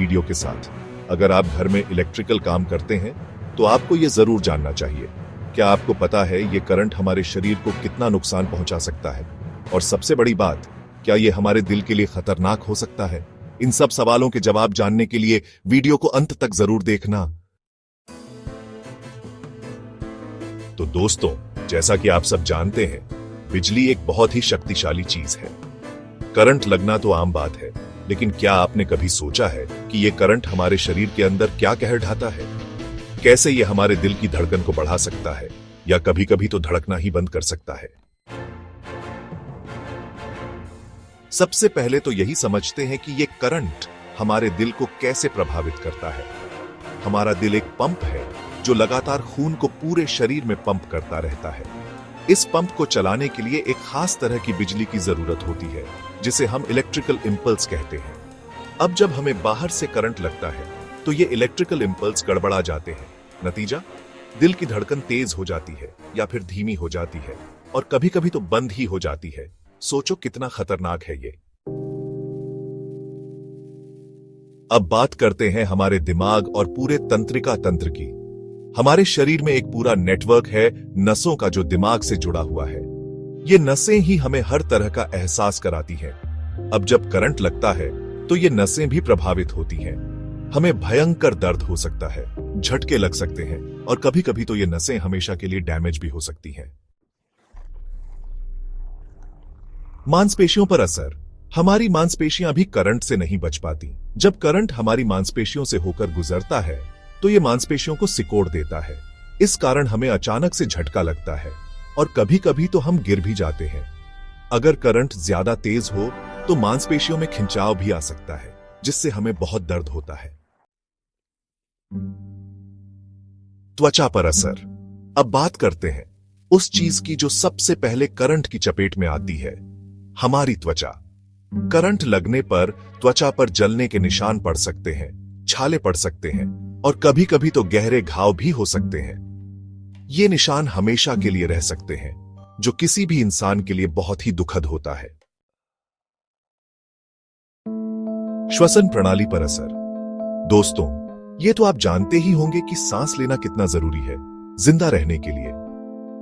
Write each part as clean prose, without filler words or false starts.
Video के साथ। अगर आप घर में इलेक्ट्रिकल काम करते हैं तो आपको ये जरूर जानना चाहिए। क्या आपको पता है ये करंट हमारे शरीर को कितना नुकसान पहुंचा सकता है? और सबसे बड़ी बात, क्या ये हमारे दिल के लिए खतरनाक हो सकता है? इन सब सवालों के जवाब जानने के लिए वीडियो को अंत तक जरूर देखना। तो दोस्तों, जैसा कि आप सब जानते हैं, बिजली एक बहुत ही शक्तिशाली चीज है। करंट लगना तो आम बात है, लेकिन क्या आपने कभी सोचा है कि ये करंट हमारे शरीर के अंदर क्या कहर ढाता है? कैसे ये हमारे दिल की धड़कन को बढ़ा सकता है या कभी कभी तो धड़कना ही बंद कर सकता है? सबसे पहले तो यही समझते हैं कि ये करंट हमारे दिल को कैसे प्रभावित करता है। हमारा दिल एक पंप है जो लगातार खून को पूरे शरीर में पंप करता रहता है। इस पंप को चलाने के लिए एक खास तरह की बिजली की जरूरत होती है, जिसे हम इलेक्ट्रिकल इंपल्स कहते हैं। अब जब हमें बाहर से करंट लगता है तो ये इलेक्ट्रिकल इंपल्स गड़बड़ा जाते हैं। नतीजा, दिल की धड़कन तेज हो जाती है या फिर धीमी हो जाती है, और कभी कभी तो बंद ही हो जाती है। सोचो कितना खतरनाक है ये। अब बात करते हैं हमारे दिमाग और पूरे तंत्रिका तंत्र की। हमारे शरीर में एक पूरा नेटवर्क है नसों का जो दिमाग से जुड़ा हुआ है। ये नसें ही हमें हर तरह का एहसास कराती हैं। अब जब करंट लगता है तो ये नसें भी प्रभावित होती हैं। हमें भयंकर दर्द हो सकता है, झटके लग सकते हैं, और कभी कभी तो ये नसें हमेशा के लिए डैमेज भी हो सकती हैं। मांसपेशियों पर असर। हमारी मांसपेशियां भी करंट से नहीं बच पाती। जब करंट हमारी मांसपेशियों से होकर गुजरता है तो ये मांसपेशियों को सिकोड़ देता है। इस कारण हमें अचानक से झटका लगता है और कभी कभी तो हम गिर भी जाते हैं। अगर करंट ज्यादा तेज हो तो मांसपेशियों में खिंचाव भी आ सकता है, जिससे हमें बहुत दर्द होता है। त्वचा पर असर। अब बात करते हैं उस चीज की जो सबसे पहले करंट की चपेट में आती है, हमारी त्वचा। करंट लगने पर त्वचा पर जलने के निशान पड़ सकते हैं, छाले पड़ सकते हैं, और कभी कभी तो गहरे घाव भी हो सकते हैं। ये निशान हमेशा के लिए रह सकते हैं, जो किसी भी इंसान के लिए बहुत ही दुखद होता है। श्वसन प्रणाली पर असर। दोस्तों, ये तो आप जानते ही होंगे कि सांस लेना कितना जरूरी है जिंदा रहने के लिए।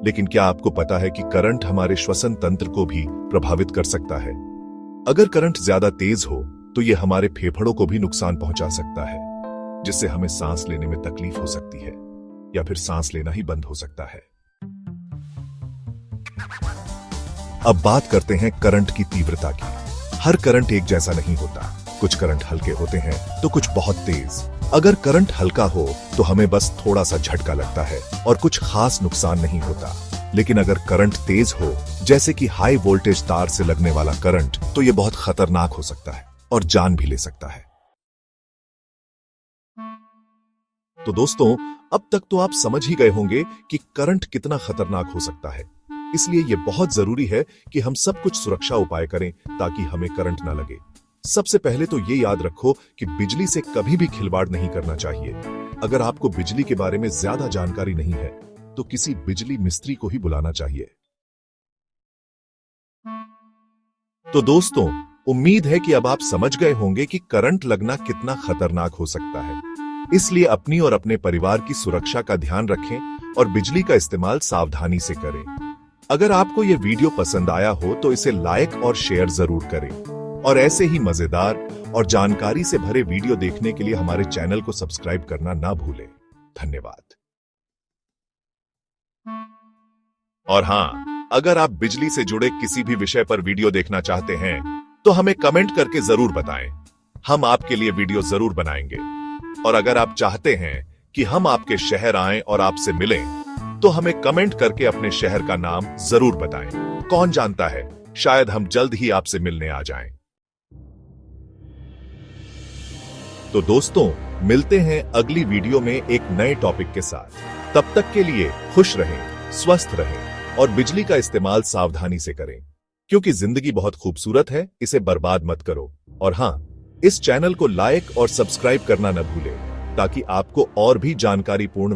लेकिन क्या आपको पता है कि करंट हमारे श्वसन तंत्र को भी प्रभावित कर सकता है? अगर करंट ज्यादा तेज हो तो यह हमारे फेफड़ों को भी नुकसान पहुंचा सकता है, जिससे हमें सांस लेने में तकलीफ हो सकती है या फिर सांस लेना ही बंद हो सकता है। अब बात करते हैं करंट की तीव्रता की। हर करंट एक जैसा नहीं होता। कुछ करंट हल्के होते हैं तो कुछ बहुत तेज। अगर करंट हल्का हो तो हमें बस थोड़ा सा झटका लगता है और कुछ खास नुकसान नहीं होता। लेकिन अगर करंट तेज हो, जैसे कि हाई वोल्टेज तार से लगने वाला करंट, तो यह बहुत खतरनाक हो सकता है और जान भी ले सकता है। तो दोस्तों, अब तक तो आप समझ ही गए होंगे कि करंट कितना खतरनाक हो सकता है। इसलिए यह बहुत जरूरी है कि हम सब कुछ सुरक्षा उपाय करें ताकि हमें करंट ना लगे। सबसे पहले तो ये याद रखो कि बिजली से कभी भी खिलवाड़ नहीं करना चाहिए। अगर आपको बिजली के बारे में ज्यादा जानकारी नहीं है तो किसी बिजली मिस्त्री को ही बुलाना चाहिए। तो दोस्तों, उम्मीद है कि अब आप समझ गए होंगे कि करंट लगना कितना खतरनाक हो सकता है। इसलिए अपनी और अपने परिवार की सुरक्षा का ध्यान रखें और बिजली का इस्तेमाल सावधानी से करें। अगर आपको यह वीडियो पसंद आया हो तो इसे लाइक और शेयर जरूर करें, और ऐसे ही मजेदार और जानकारी से भरे वीडियो देखने के लिए हमारे चैनल को सब्सक्राइब करना ना भूलें। धन्यवाद। और हां, अगर आप बिजली से जुड़े किसी भी विषय पर वीडियो देखना चाहते हैं तो हमें कमेंट करके जरूर बताएं। हम आपके लिए वीडियो जरूर बनाएंगे। और अगर आप चाहते हैं कि हम आपके शहर आएं और आपसे मिलें, तो हमें कमेंट करके अपने शहर का नाम जरूर बताएं। कौन जानता है, शायद हम जल्द ही आपसे मिलने आ जाएं। तो दोस्तों, मिलते हैं अगली वीडियो में एक नए टॉपिक के साथ। तब तक के लिए खुश रहें, स्वस्थ रहें और बिजली का इस्तेमाल सावधानी से करें, क्योंकि जिंदगी बहुत खूबसूरत है, इसे बर्बाद मत करो। और हां, इस चैनल को लाइक और सब्सक्राइब करना न भूलें ताकि आपको और भी जानकारीपूर्ण